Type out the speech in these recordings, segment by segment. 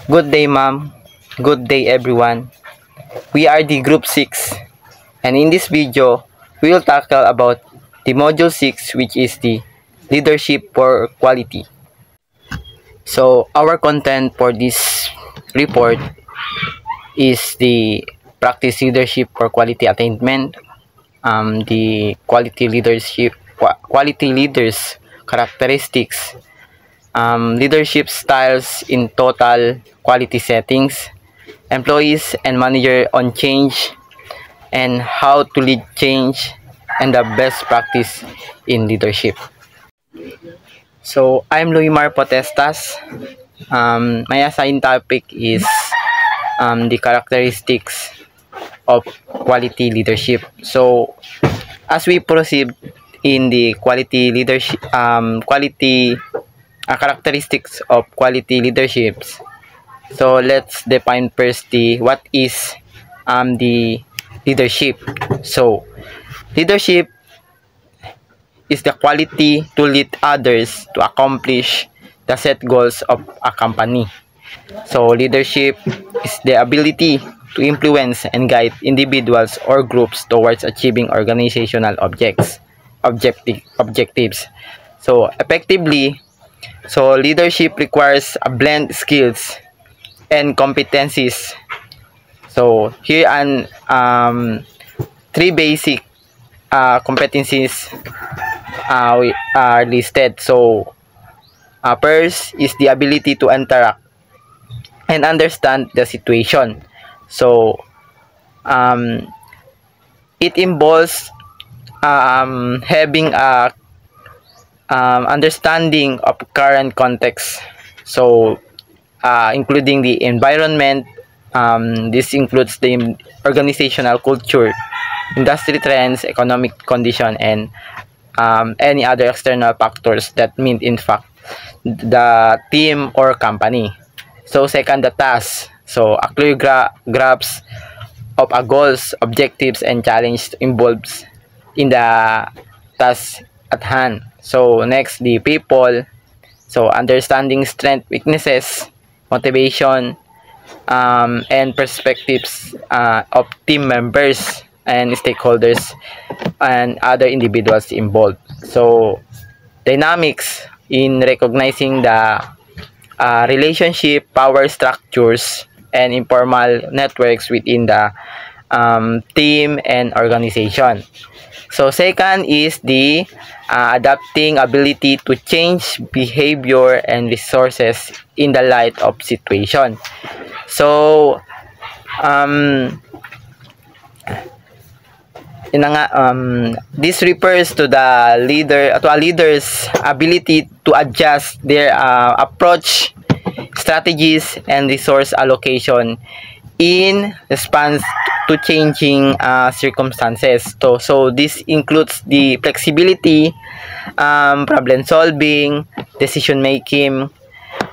Good day, ma'am. Good day, everyone. We are the Group 6, and in this video, we will tackle about the Module 6, which is the Leadership for Quality. So, our content for this report is the Practice Leadership for Quality Attainment, the Quality Leaders characteristics, leadership styles in total quality settings, employees and manager on change, and how to lead change, and the best practice in leadership. So I'm Luimar Potestas. My assigned topic is the characteristics of quality leadership. So as we proceed in the quality leadership, characteristics of quality leaderships. So let's define first what is the leadership. So leadership is the quality to lead others to accomplish the set goals of a company. So leadership is the ability to influence and guide individuals or groups towards achieving organizational objectives. So effectively, so leadership requires a blend skills and competencies. So here are three basic competencies we are listed. So first is the ability to interact and understand the situation. So it involves having a understanding of current context. So including the environment, this includes the organizational culture, industry trends, economic condition, and any other external factors that mean in fact the team or company. So second, the task. So a clear grasp of a goals, objectives, and challenge involved in the task at hand. So next, the people. So understanding strength, weaknesses, motivation, and perspectives of team members and stakeholders and other individuals involved. So dynamics in recognizing the relationship, power structures, and informal networks within the team and organization. So second is the adapting ability to change behavior and resources in the light of situation. So this refers to a leader's ability to adjust their approach, strategies, and resource allocation in response to changing circumstances. So this includes the flexibility, problem solving, decision making,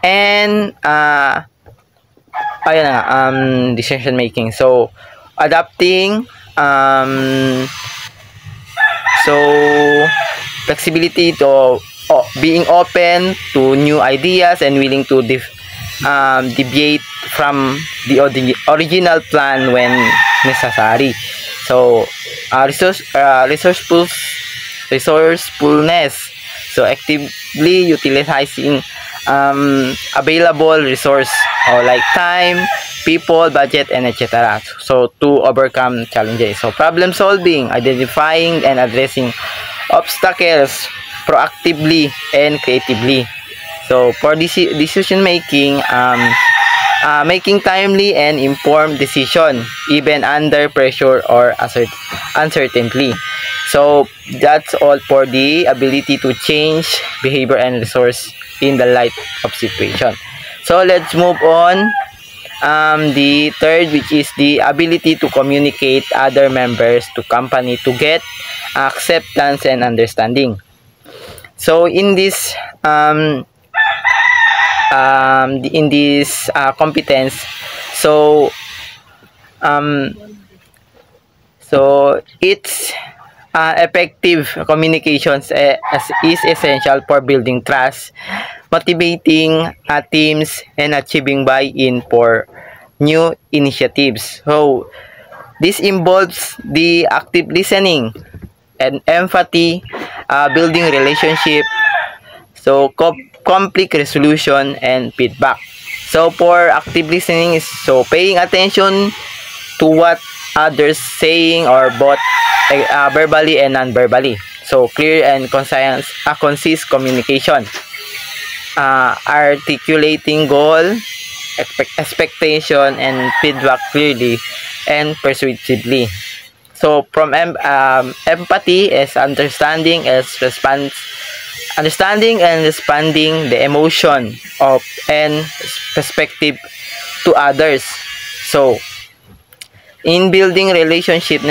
and decision making. So adapting, so flexibility to being open to new ideas and willing to deviate from the original plan when necessary. So resourcefulness, so actively utilizing available resource or like time, people, budget, and etc. So to overcome challenges. So problem solving, identifying and addressing obstacles proactively and creatively. So for decision making, making timely and informed decision even under pressure or uncertainty. So that's all for the ability to change behavior and resource in the light of situation. So let's move on. The third, which is the ability to communicate other members to company to get acceptance and understanding. So in this competence, so it's effective communications is essential for building trust, motivating teams, and achieving buy-in for new initiatives. So, this involves the active listening and empathy, building relationship, so conflict resolution, and feedback. So, for active listening is so paying attention to what others saying or both verbally and non-verbally. So clear and concise communication. Articulating goal, expectation, and feedback clearly and persuasively. So from empathy is understanding and responding the emotion of and perspective to others. So in building relationship,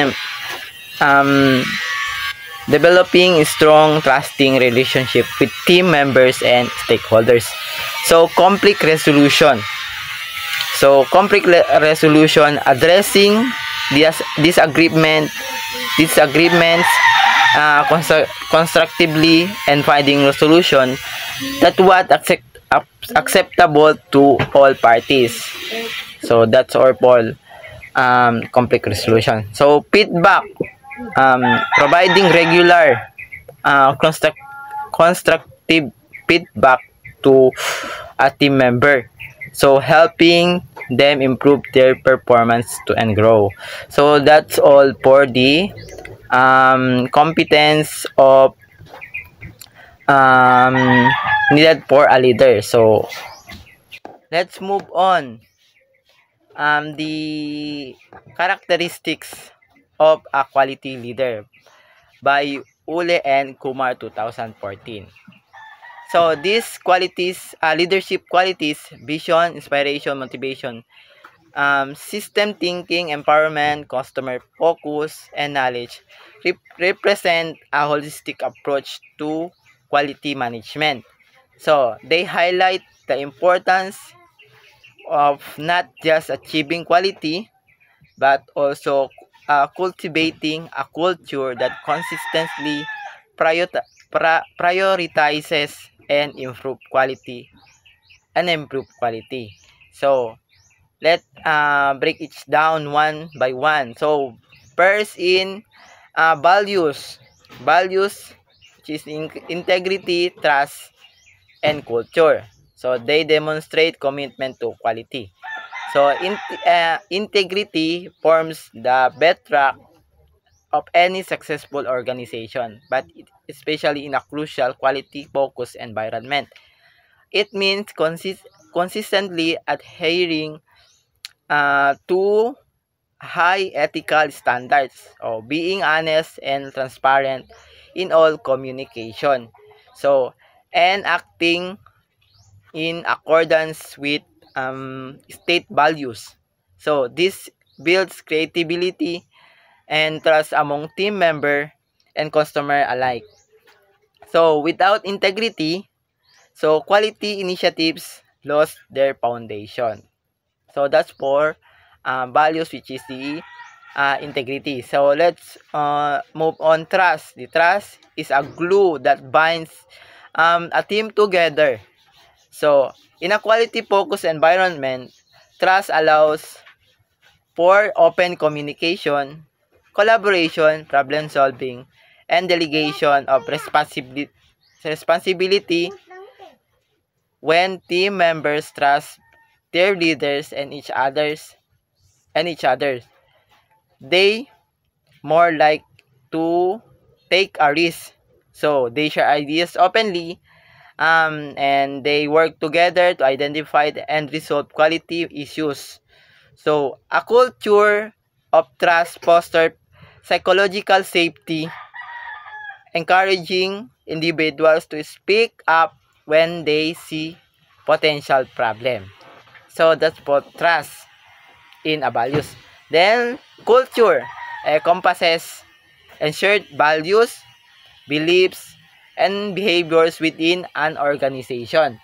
developing a strong, trusting relationship with team members and stakeholders. So, conflict resolution. So, conflict resolution, addressing disagreements constructively and finding a solution that what acceptable to all parties. So, that's our Paul. Conflict resolution. So feedback, providing regular constructive feedback to a team member, so helping them improve their performance and grow. So that's all for the competence of needed for a leader. So let's move on. The characteristics of a quality leader by Ule and Kumar 2014. So these qualities, leadership qualities, vision, inspiration, motivation, system thinking, empowerment, customer focus, and knowledge represent a holistic approach to quality management. So they highlight the importance of not just achieving quality, but also cultivating a culture that consistently prioritizes and improve quality. So let's break it down one by one. So first in values, which is integrity, trust, and culture. So they demonstrate commitment to quality. So integrity forms the bedrock of any successful organization, but especially in a crucial quality-focused environment. It means consistently adhering to high ethical standards, or being honest and transparent in all communication. So, and acting in accordance with state values. So this builds creativity and trust among team member and customer alike. So without integrity, so quality initiatives lost their foundation. So that's for values, which is the integrity. So let's move on. Trust. The trust is a glue that binds a team together. So, in a quality-focused environment, trust allows for open communication, collaboration, problem-solving, and delegation of responsibility. When team members trust their leaders and each other, they more like to take a risk. So, they share ideas openly, and they work together to identify and resolve quality issues. So, a culture of trust fosters psychological safety, encouraging individuals to speak up when they see potential problem. So, that's for trust in a values. Then, culture encompasses shared values, beliefs, and behaviors within an organization.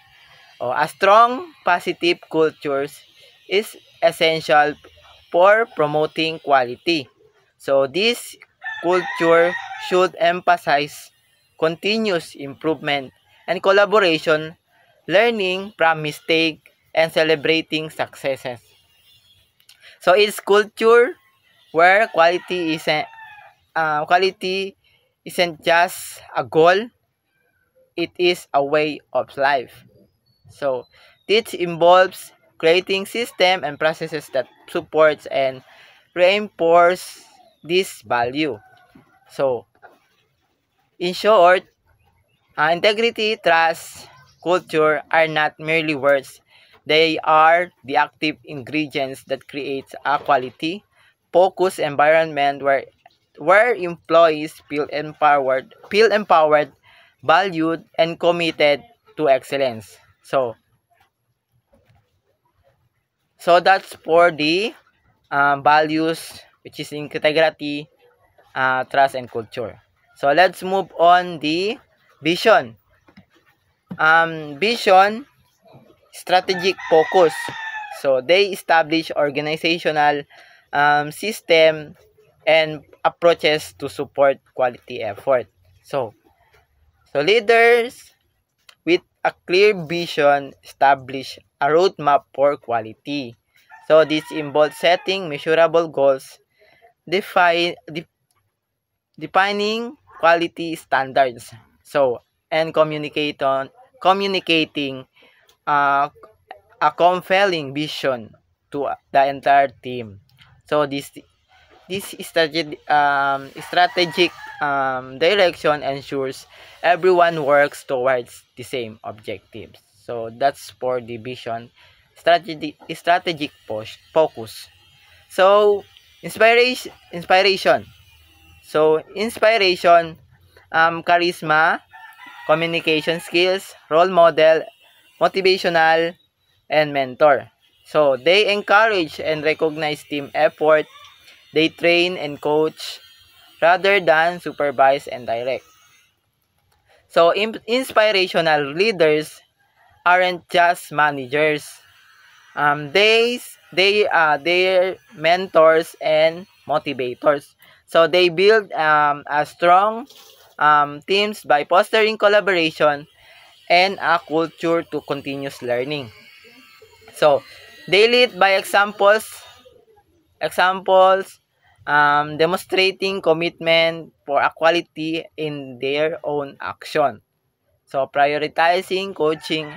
A strong positive culture is essential for promoting quality. So this culture should emphasize continuous improvement and collaboration, learning from mistake, and celebrating successes. So it's culture where quality isn't just a goal, it is a way of life. So this involves creating system and processes that supports and reinforce this value. So in short, integrity, trust, culture are not merely words. They are the active ingredients that create a quality, focused environment where employees feel empowered, valued, and committed to excellence. So that's for the values, which is integrity, trust, and culture. So let's move on the vision. Vision, strategic focus. So they establish organizational system and approaches to support quality effort. So leaders with a clear vision establish a roadmap for quality. So this involves setting measurable goals, defining quality standards. So and communicating uh, a compelling vision to the entire team. So this strategic direction ensures everyone works towards the same objectives. So that's for the vision, strategic focus. So inspiration. So inspiration, charisma, communication skills, role model, motivational, and mentor. So they encourage and recognize team effort. They train and coach rather than supervise and direct. So inspirational leaders aren't just managers. They're mentors and motivators. So they build a strong teams by fostering collaboration and a culture to continuous learning. So they lead by examples, demonstrating commitment for equality in their own action. So prioritizing coaching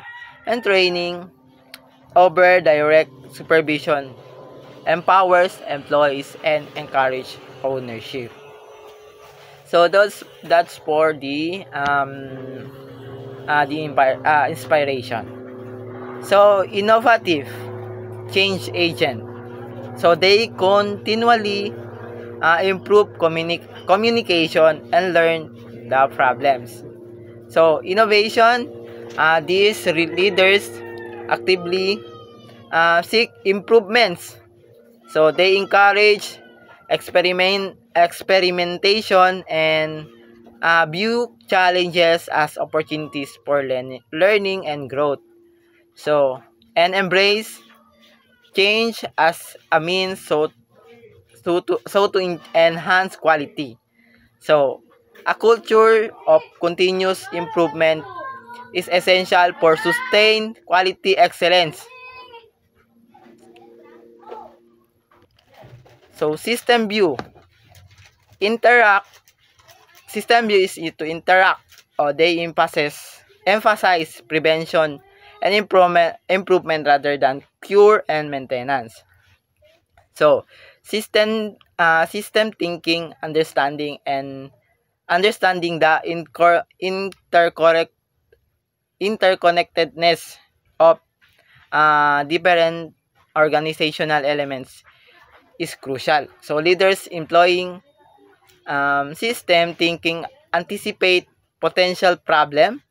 and training over direct supervision empowers employees and encourage ownership. So that's for the inspiration. So innovative change agent. So they continually improve communication and learn the problems. So innovation, these leaders actively seek improvements. So they encourage experimentation and view challenges as opportunities for learning and growth. So and embrace change as a means to enhance quality. So a culture of continuous improvement is essential for sustained quality excellence. So interact system view is to interact, or they emphasize prevention and improvement rather than cure and maintenance. So system thinking, understanding the interconnectedness of different organizational elements is crucial. So leaders employing system thinking anticipate potential problem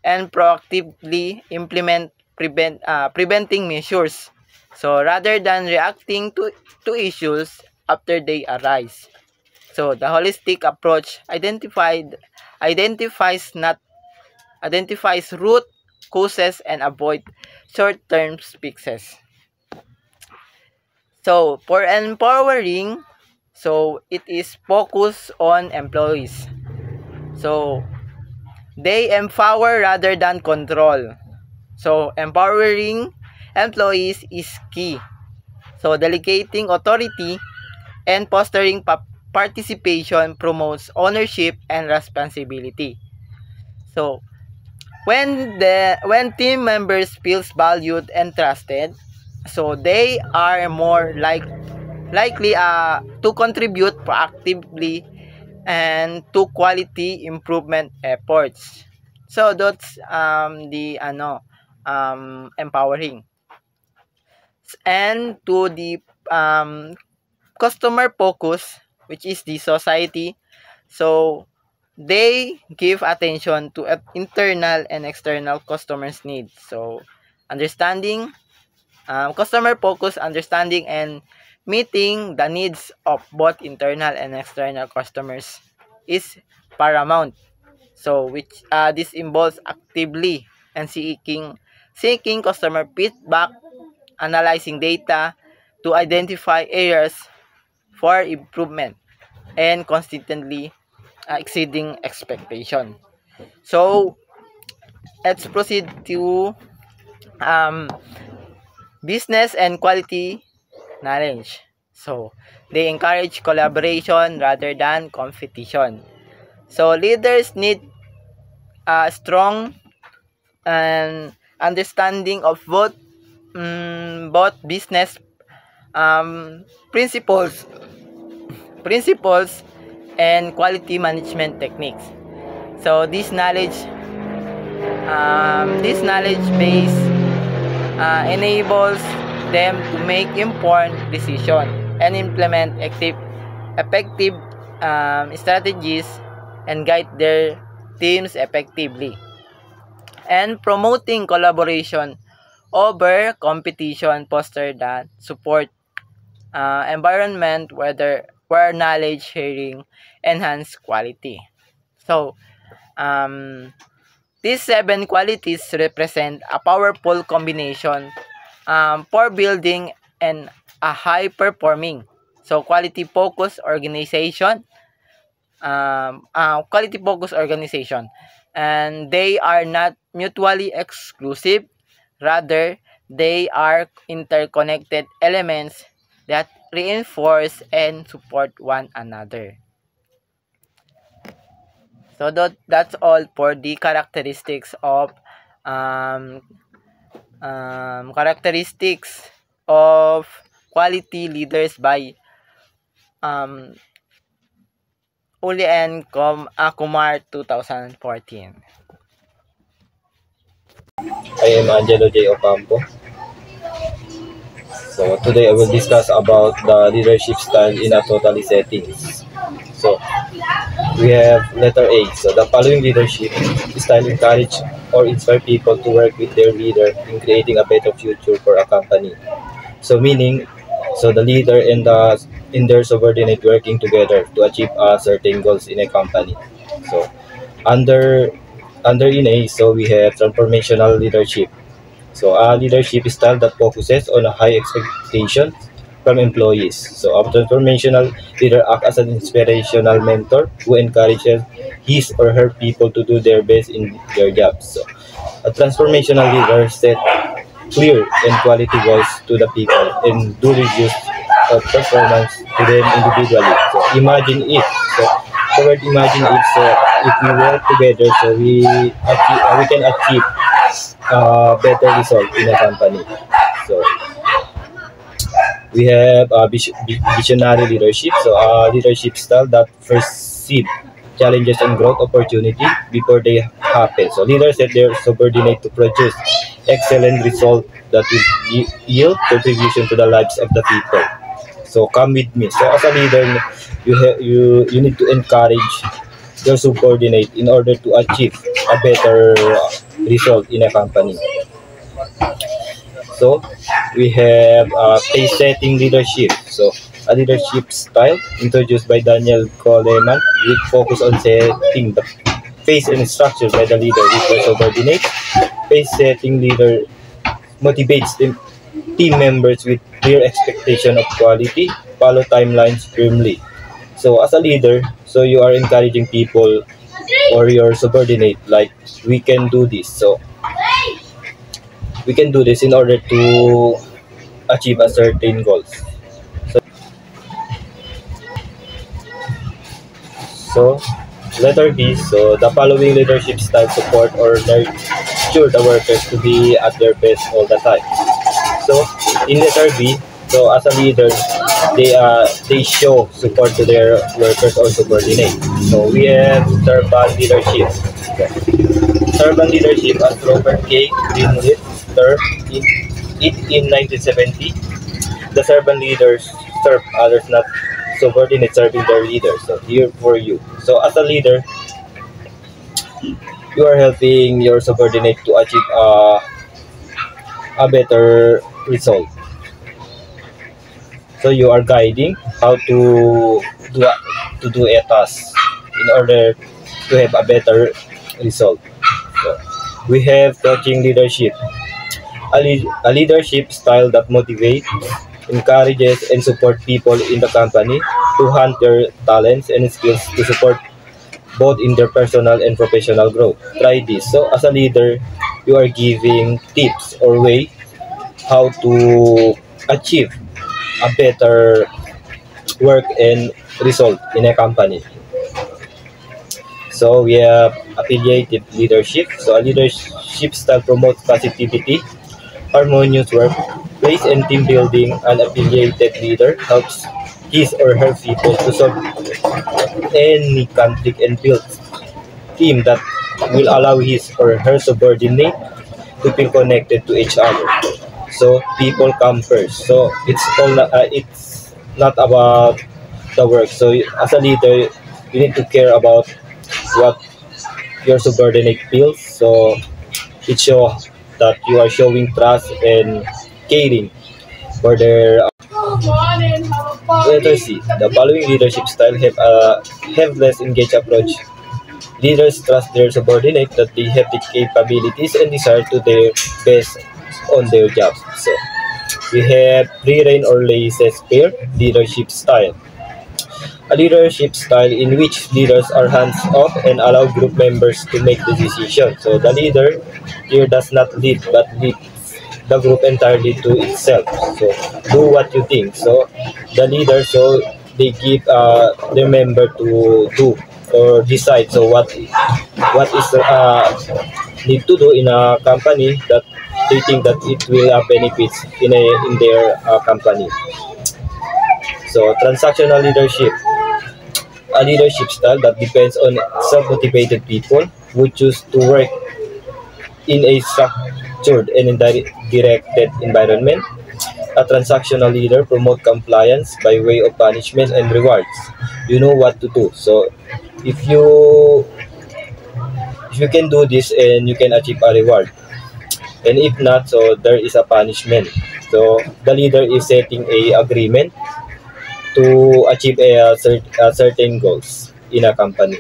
and proactively implement preventing measures. So rather than reacting to issues after they arise. So the holistic approach identifies root causes and avoid short-term fixes. So for empowering, so it is focused on employees. So, they empower rather than control. So, empowering employees is key. So, delegating authority and fostering participation promotes ownership and responsibility. So, when team members feels valued and trusted, so they are more likely to contribute proactively and to quality improvement efforts. So that's the empowering, and to the customer focus, which is the society. So they give attention to internal and external customers needs. So understanding customer focus, understanding and meeting the needs of both internal and external customers is paramount. So which this involves actively and seeking customer feedback, analyzing data to identify areas for improvement, and constantly exceeding expectation. So let's proceed to um, business and quality knowledge. So they encourage collaboration rather than competition. So leaders need a strong and understanding of both business principles and quality management techniques. So this knowledge base enables them to make informed decisions and implement effective strategies and guide their teams effectively. And promoting collaboration over competition foster that support environment where knowledge sharing enhance quality. So these 7 qualities represent a powerful combination for building a high performing quality focused organization, and they are not mutually exclusive. Rather, they are interconnected elements that reinforce and support one another. So that's all for the um, characteristics of quality leaders by um, Uli and Kumar 2014. I am Angelo J. Ocampo. So today I will discuss about the leadership style in a totally settings. So we have letter A. So the following leadership style encourage or inspire people to work with their leader in creating a better future for a company. So meaning, so the leader and their subordinate working together to achieve certain goals in a company. So under under in A, so we have transformational leadership. So a leadership style that focuses on a high expectations from employees. So a transformational leader acts as an inspirational mentor who encourages his or her people to do their best in their jobs. So a transformational leader set clear and quality goals to the people and do reviews of performance to them individually. So imagine if so the word imagine if we work together we can achieve better result in a company. So we have visionary leadership. So leadership style that first seed challenges and growth opportunity before they happen. So leaders set their subordinate to produce excellent result that will yield contribution to the lives of the people. So come with me. So as a leader, you need to encourage your subordinate in order to achieve a better result in a company. So we have pace setting leadership. So a leadership style introduced by Daniel Coleman with focus on setting the pace and structure by the leader with their subordinates. Pace setting leader motivates the team members with clear expectation of quality, follow timelines firmly. So as a leader, so you are encouraging people or your subordinate, like we can do this. So we can do this in order to achieve a certain goals. So letter B, so the following leadership style support or nurture the workers to be at their best all the time. So in letter B, so as a leader, they show support to their workers or subordinates. So we have servant leadership. Servant leadership, as Robert K. Greenleaf termed it in 1970, the servant leaders serve others, not subordinates serving their leaders. So here for you. So as a leader, you are helping your subordinate to achieve a better result. So you are guiding how to do a task in order to have a better result. So we have coaching leadership, a leadership style that motivates, encourages, and support people in the company to hunt their talents and skills to support both in their personal and professional growth. Try this. So as a leader, you are giving tips or way how to achieve a better work and result in a company. So we have affiliative leadership. So a leadership style promotes positivity, harmonious workplace, and team building. An affiliated leader helps his or her people to solve any conflict and build team that will allow his or her subordinate to feel connected to each other. So people come first. So it's not about the work. So as a leader, you need to care about what your subordinate feels. So it shows that you are showing trust and caring for their. Letter C. The following leadership style have less engaged approach. Leaders trust their subordinate that they have the capabilities and desire to their best on their jobs. So we have free reign or laissez-faire leadership style. A leadership style in which leaders are hands-off and allow group members to make the decision. So the leader here does not lead but leads the group entirely to itself. So do what you think. So the leader, so they give their member to do or decide. So what is need to do in a company that they think that it will have benefits in their company. So transactional leadership, a leadership style that depends on self-motivated people who choose to work in a structured and directed environment. A transactional leader promotes compliance by way of punishment and rewards. You know what to do. So if you can do this and you can achieve a reward. And if not, so there is a punishment. So the leader is setting a agreement to achieve a certain goals in a company.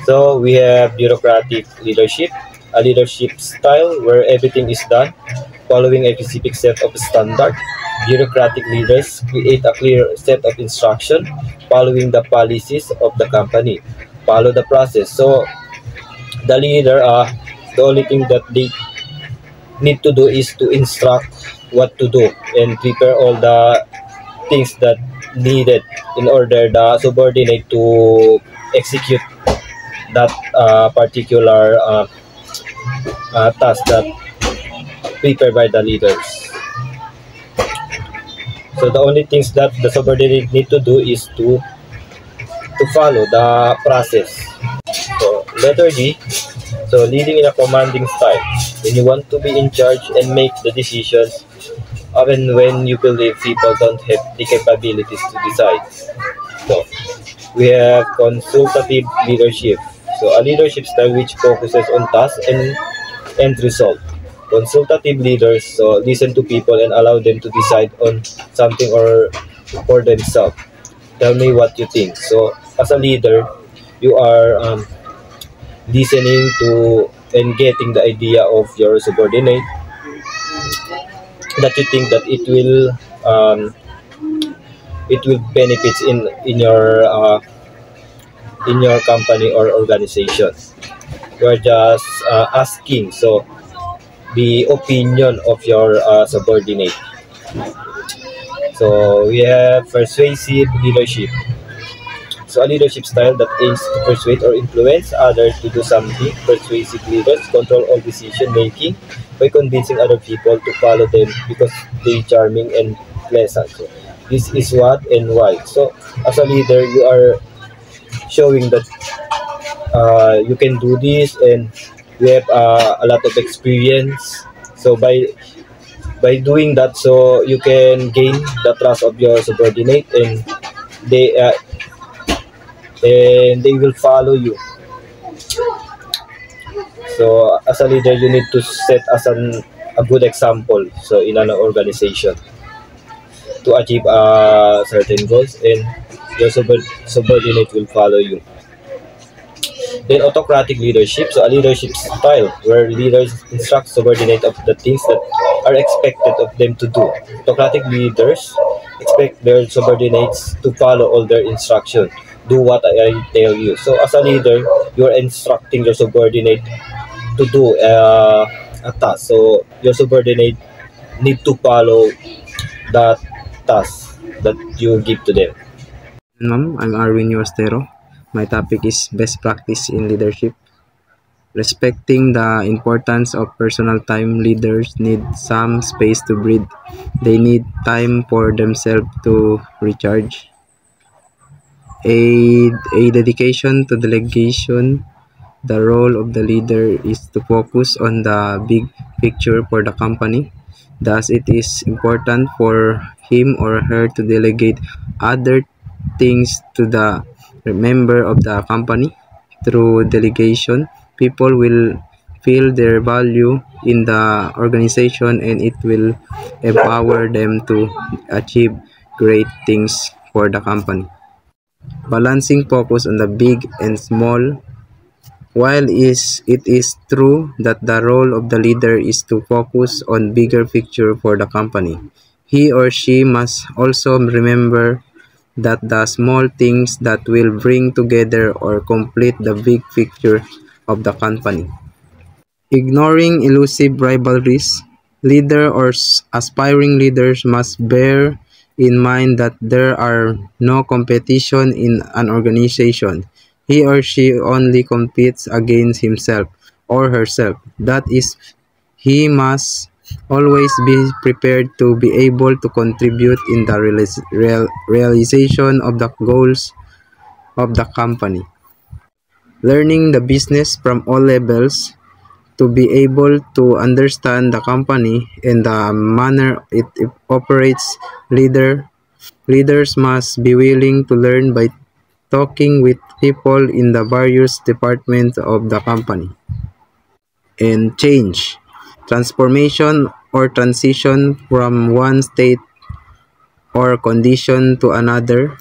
So we have bureaucratic leadership, a leadership style where everything is done following a specific set of standard. Bureaucratic leaders create a clear set of instruction following the policies of the company. Follow the process. So the leader, the only thing that they need to do is to instruct what to do and prepare all the things that needed in order the subordinate to execute that particular task that prepared by the leaders. So the only things that the subordinate need to do is to follow the process. So letter D, so leading in a commanding style. When you want to be in charge and make the decisions, even when you believe people don't have the capabilities to decide. So we have consultative leadership. So a leadership style which focuses on task and end result. Consultative leaders, so listen to people and allow them to decide on something or for themselves. Tell me what you think. So as a leader, you are listening to and getting the idea of your subordinate that you think that it will benefits in your in your company or organization. You are just asking so the opinion of your subordinate. So we have persuasive leadership. So a leadership style that aims to persuade or influence others to do something. Persuasive leaders control all decision making by convincing other people to follow them because they charming and pleasant. So this is what and why. So as a leader, you are showing that you can do this and you have a lot of experience. So by doing that, so you can gain the trust of your subordinate, they uh, and they will follow you. So as a leader, you need to set as a good example. So in an organization to achieve certain goals, and your subordinate will follow you. Then autocratic leadership, so a leadership style where leaders instruct subordinate of the things that are expected of them to do. Autocratic leaders expect their subordinates to follow all their instructions. Do what I tell you. So as a leader, you are instructing your subordinate to do a task. So your subordinate need to follow that task that you give to them. Ma'am, I'm Arwin Yostero. My topic is best practice in leadership. Respecting the importance of personal time, leaders need some space to breathe. They need time for themselves to recharge. A dedication to delegation. The role of the leader is to focus on the big picture for the company. Thus, it is important for him or her to delegate other things to the member of the company. Through delegation, people will feel their value in the organization and it will empower them to achieve great things for the company. Balancing focus on the big and small. While it is true that the role of the leader is to focus on bigger picture for the company, he or she must also remember that the small things that will bring together or complete the big picture of the company. Ignoring elusive rivalries, leader or aspiring leaders must bear in mind that there are no competition in an organization. He or she only competes against himself or herself. That is, he must always be prepared to be able to contribute in the realization of the goals of the company. Learning the business from all levels to be able to understand the company and the manner it operates. Leaders must be willing to learn by talking with people in the various departments of the company. And change, transformation or transition from one state or condition to another.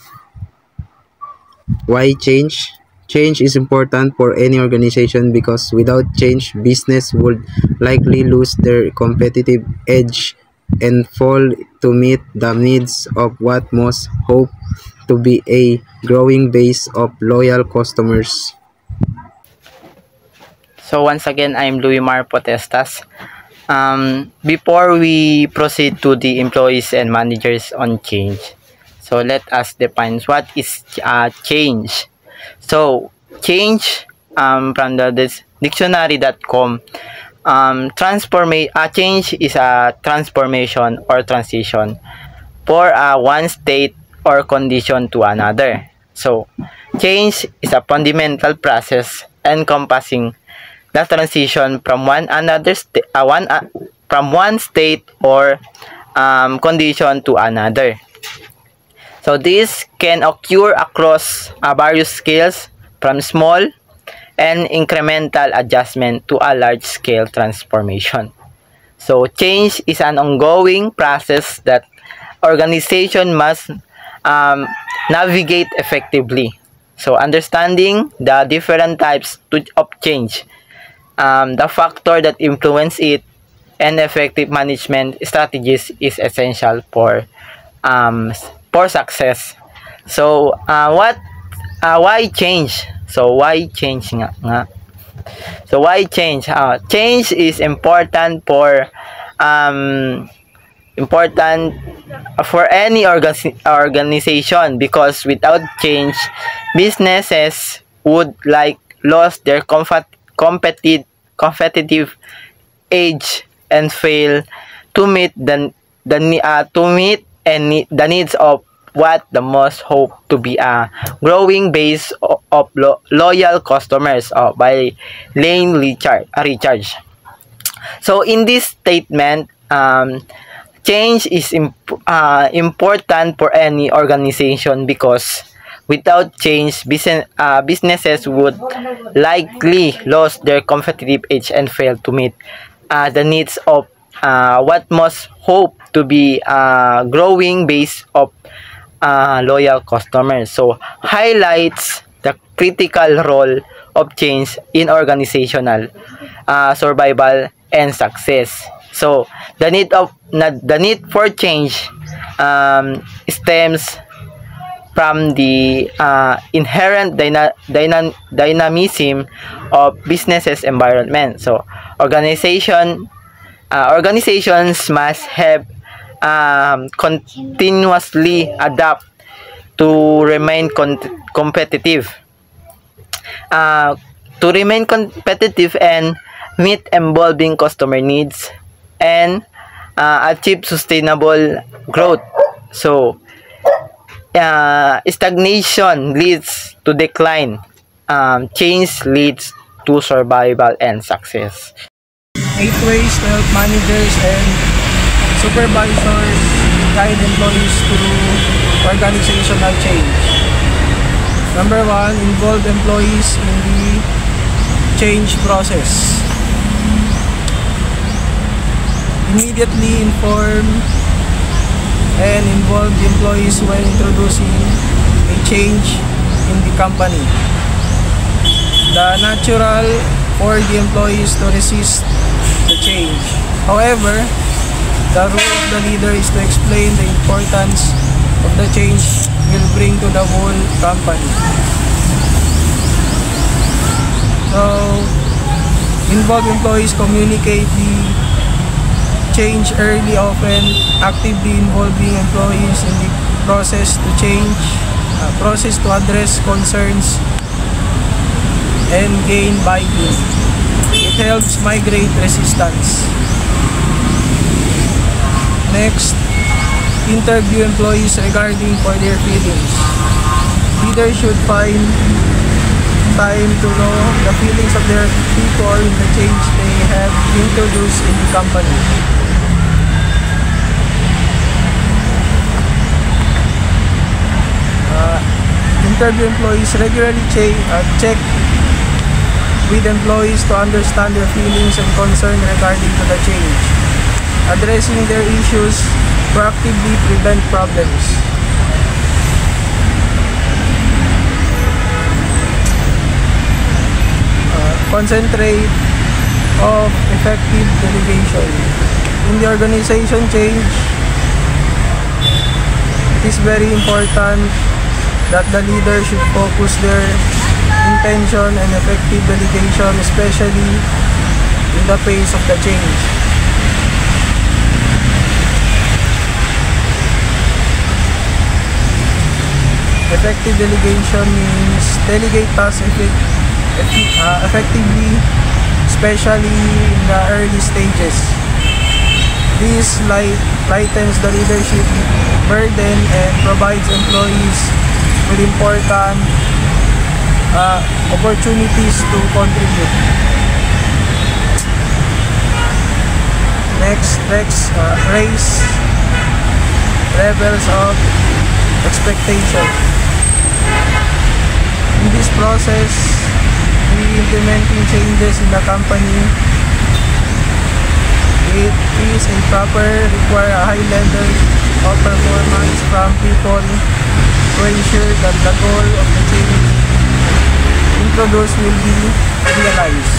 Why change? Change is important for any organization because without change, business would likely lose their competitive edge and fall to meet the needs of what most hope to be a growing base of loyal customers. So once again, I'm Louis Mar Potestas. Before we proceed to the employees and managers on change, so let us define what is change. So change from the dictionary.com, change is a transformation or transition for one state or condition to another. So change is a fundamental process encompassing the transition from from one state or condition to another. So this can occur across various scales, from small and incremental adjustment to a large-scale transformation. So change is an ongoing process that organization must navigate effectively. So understanding the different types of change, the factor that influence it, and effective management strategies is essential for success. So what why change? So why change nga? So why change? Change is important for any organization, because without change, businesses would lose their competitive edge and fail to meet the needs of what the most hope to be a growing base of loyal customers by Lane Recharge. So in this statement, change is important for any organization, because without change, businesses would likely lose their competitive edge and fail to meet the needs of what most hope to be a growing base of loyal customers. So highlights the critical role of change in organizational survival and success. So the need for change stems from the inherent dynamism of businesses environment. So organizations must have continuously adapt to remain competitive. And meet evolving customer needs and achieve sustainable growth. So stagnation leads to decline. Change leads to survival and success. 8 ways to help managers and supervisors guide employees through organizational change. Number 1, involve employees in the change process. Immediately inform and involve the employees when introducing a change in the company. The natural for the employees to resist the change. However, the role of the leader is to explain the importance of the change will bring to the whole company. So, involve employees, communicate the change early, often actively involving employees in the process to change, process to address concerns and gain buy-in. It helps migrate resistance. Next, interview employees regarding for their feelings. Leaders should find time to know the feelings of their people in the change they have introduced in the company. Interview employees, regularly check with employees to understand their feelings and concern regarding to the change. Addressing their issues proactively prevent problems. Concentrate of effective delegation. In the organization change, it is very important that the leader should focus their intention and effective delegation, especially in the phase of the change. Effective delegation means delegate tasks effectively, especially in the early stages. This lightens the leadership burden and provides employees with important opportunities to contribute. Next, raise levels of expectation. In this process, we implementing changes in the company. It is require a high level of performance from people to ensure that the goal of the change introduced will be realized.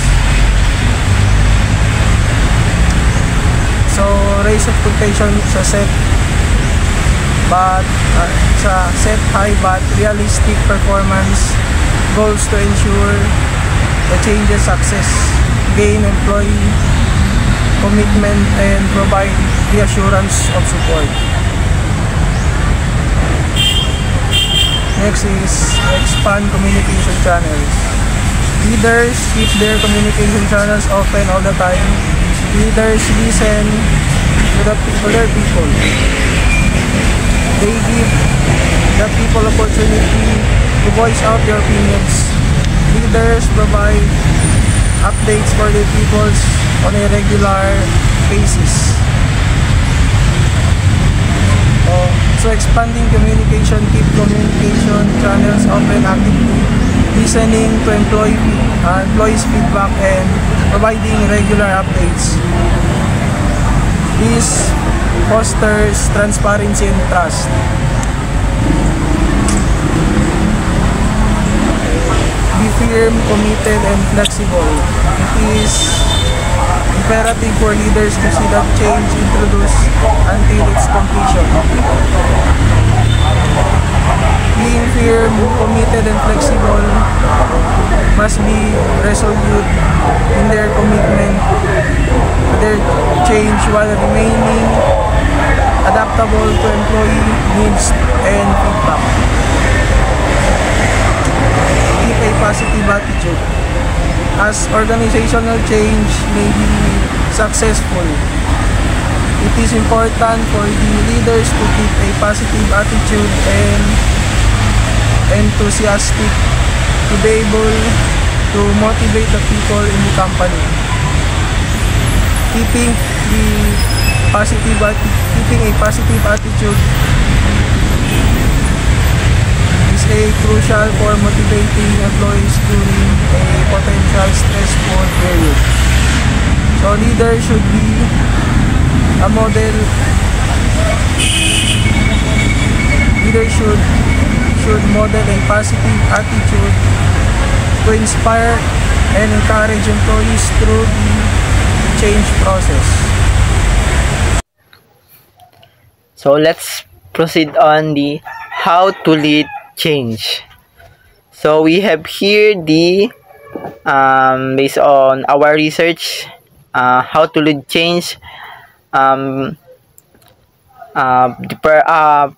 So, raise expectation sa set but set high but realistic performance goals to ensure the change's success, gain employee commitment, and provide the assurance of support. Next is expand communication channels. Leaders keep their communication channels open all the time. Leaders listen to their people. They give the people opportunity to voice out their opinions. Leaders provide updates for their peoples on a regular basis. So expanding communication, keep communication channels open, actively listening to employees' feedback and providing regular updates. This fosters transparency and trust. Be firm, committed, and flexible. It is imperative for leaders to see that change introduced until its completion. Being firm, committed, and flexible must be resolute in their commitment to their change while remaining adaptable to employee needs and feedback. Keep a positive attitude. As organizational change may be successful, it is important for the leaders to keep a positive attitude and enthusiastic to be able to motivate the people in the company. Keeping a positive attitude is crucial for motivating employees during a potential stressful period. So leaders should be a model. Leaders should model a positive attitude to inspire and encourage employees through the change process. So let's proceed on the how to lead change. So we have here the based on our research, how to lead change.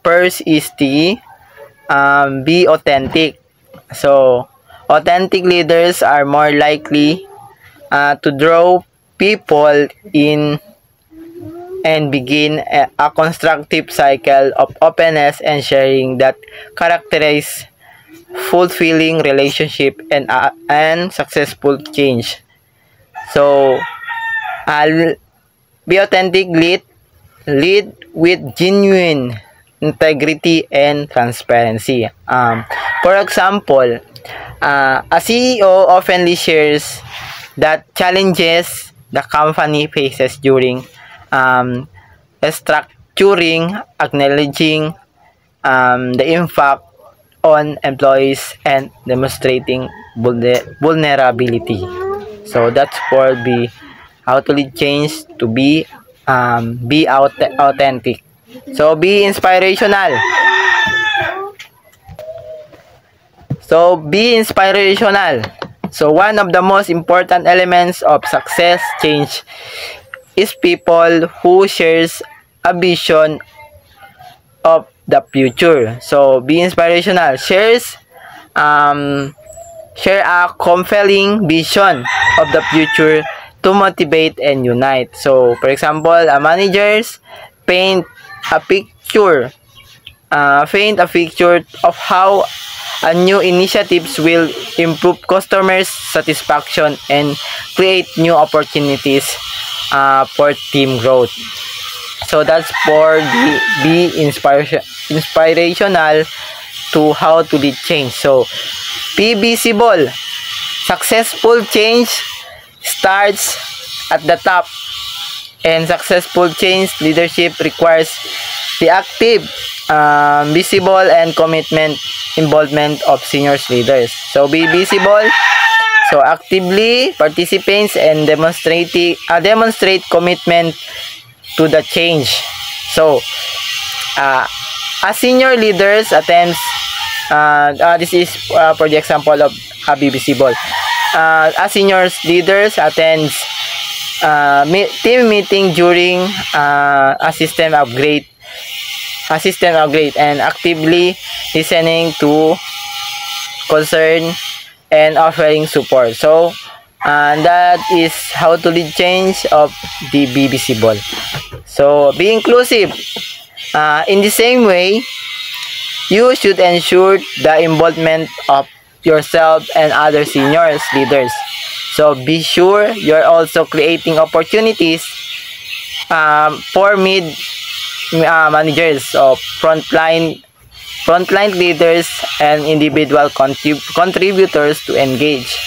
First is the be authentic. So authentic leaders are more likely to draw people in and begin a constructive cycle of openness and sharing that characterize fulfilling relationship and successful change. So be authentic, lead with genuine integrity and transparency. For example, a CEO often shares that challenges the company faces during structuring, acknowledging the impact on employees and demonstrating vulnerability. So that's for the how to lead change, to be authentic. So be inspirational. So be inspirational. So one of the most important elements of success change is people who shares a vision of the future. So be inspirational. Share a compelling vision of the future to motivate and unite. So for example, managers paint a picture of how a new initiatives will improve customers' satisfaction and create new opportunities for team growth. So that's for the be inspirational to how to lead change. So be visible. Successful change starts at the top, and successful change leadership requires the active, visible, and commitment involvement of senior leaders. So be visible. So actively participate and demonstrate commitment to the change. So as senior leaders attends, this is for the example of a BBC Ball. As senior leaders attends team meeting during a system upgrade and actively listening to concern and offering support. So that is how to lead change of the BBC Ball. So be inclusive. In the same way, you should ensure the involvement of yourself and other senior leaders. So be sure you're also creating opportunities for mid managers of frontline leaders and individual contributors to engage.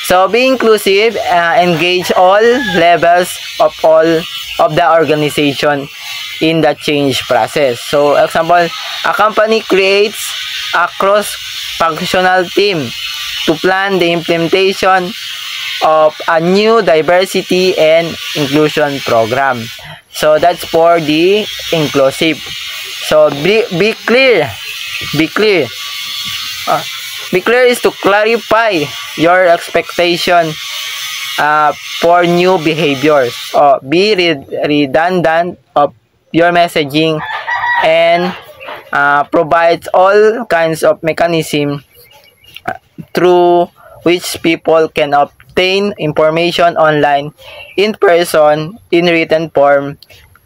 So be inclusive, engage all levels of the organization in the change process. So example, a company creates a cross-functional team to plan the implementation of a new diversity and inclusion program. So that's for the inclusive. So be clear. Be clear is to clarify your expectation for new behaviors. Be redundant of your messaging and provides all kinds of mechanism through which people can obtain information online, in person, in written form,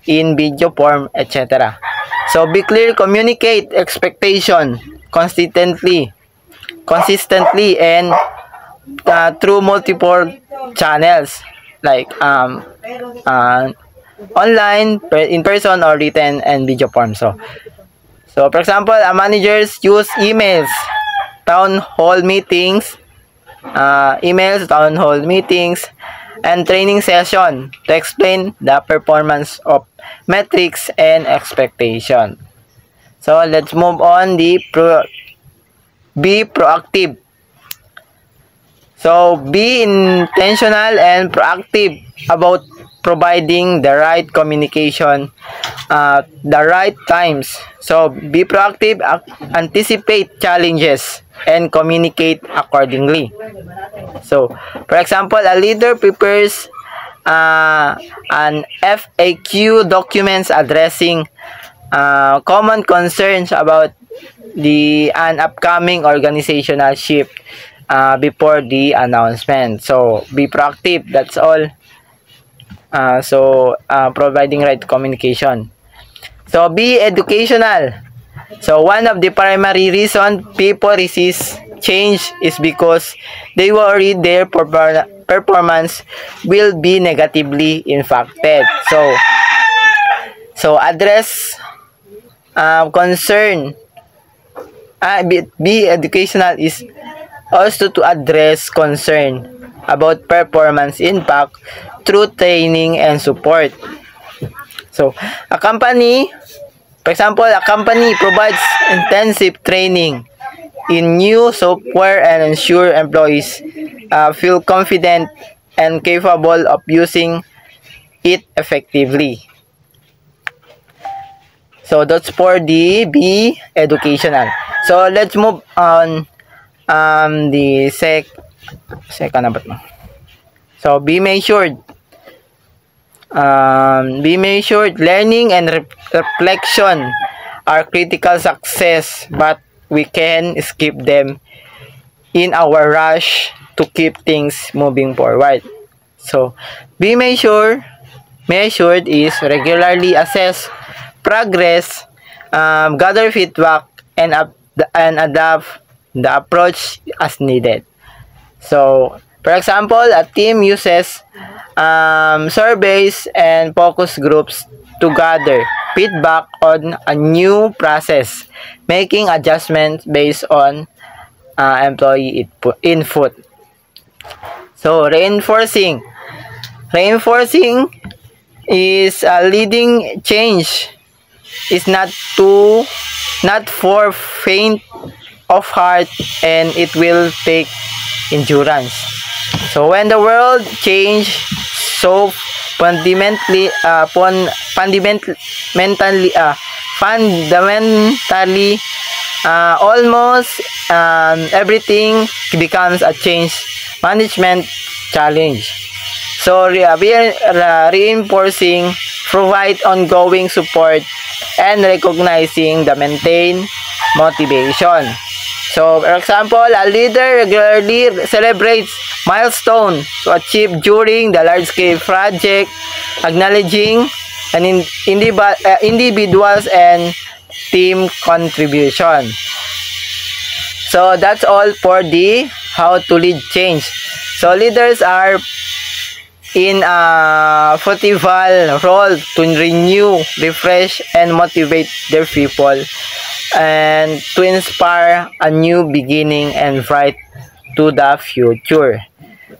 in video form, etc. So be clear, communicate expectation consistently and through multiple channels like online, in person, or written and video form. So for example, managers use emails, town hall meetings, and training session to explain the performance of metrics and expectation. So let's move on. Be proactive. So be intentional and proactive about providing the right communication the right times. So be proactive, anticipate challenges, and communicate accordingly. So for example, a leader prepares an FAQ documents addressing common concerns about an upcoming organizational shift before the announcement. So be proactive, that's all. Providing right communication. So be educational. So one of the primary reasons people resist change is because they worry their performance will be negatively impacted. So address concern. Be educational is also to address concern about performance impact through training and support. So for example, a company provides intensive training in new software and ensure employees feel confident and capable of using it effectively. So that's for the be educational. So let's move on the second number. So be measured. Learning and reflection are critical success, but we can skip them in our rush to keep things moving forward. So be measured is regularly assess progress, gather feedback, and adapt the approach as needed. So for example, a team uses surveys and focus groups to gather feedback on a new process, making adjustments based on employee input. So reinforcing is leading change is not for faint of heart, and it will take endurance. So when the world changed so fundamentally fundamentally, almost everything becomes a change management challenge. So we are reinforcing, provide ongoing support, and recognizing the maintain motivation. So, for example, a leader regularly celebrates milestones to achieve during the large-scale project, acknowledging individuals and team contribution. So, that's all for the how to lead change. So, leaders are in a pivotal role to renew, refresh, and motivate their people, and to inspire a new beginning and bright to the future.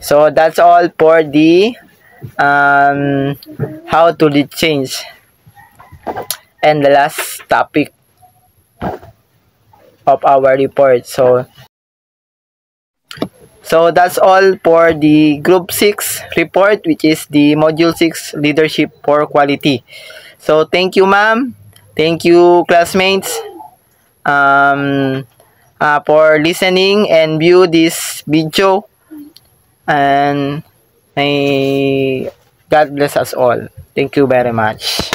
So that's all for the how to lead change. And the last topic of our report. So that's all for the Group 6 report, which is the Module 6 Leadership for Quality. So thank you, ma'am. Thank you, classmates, for listening and view this video. And may God bless us all. Thank you very much.